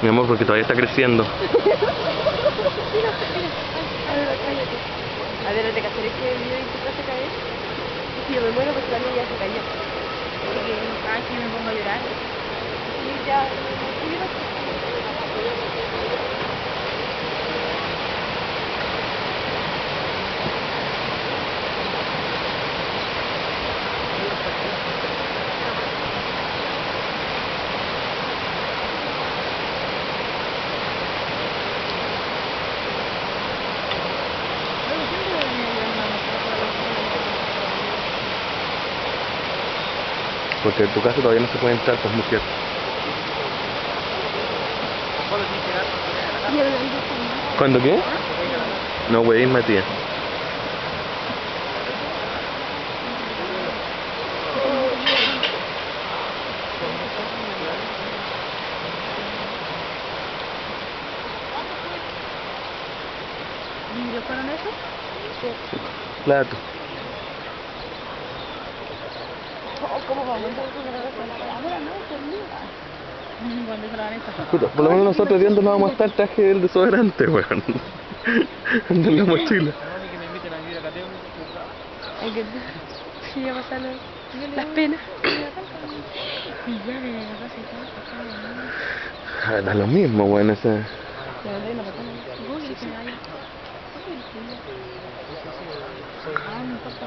Mi amor, porque todavía está creciendo. A ver, ¿te cachaste que el video de TikTok se cae? Si yo me muero, pues la niña ya se cayó. Ay, que me pongo a llorar. Sí, ya. Porque en tu casa todavía no se puede entrar, pues mujer. ¿Cuándo qué? No, güey, Matías. ¿Y le fueron eso? Plato. ¿Cómo vamos? Cuando se la van a esta. Puta, por lo menos nosotros viendo no vamos a estar traje del desodorante, weón. En la mochila. Hay que sí, a pasar las penas. Y ya de verdad se queda. Da lo mismo, weón, ese. La verdad, una persona. Google que vaya. Ah, no importa.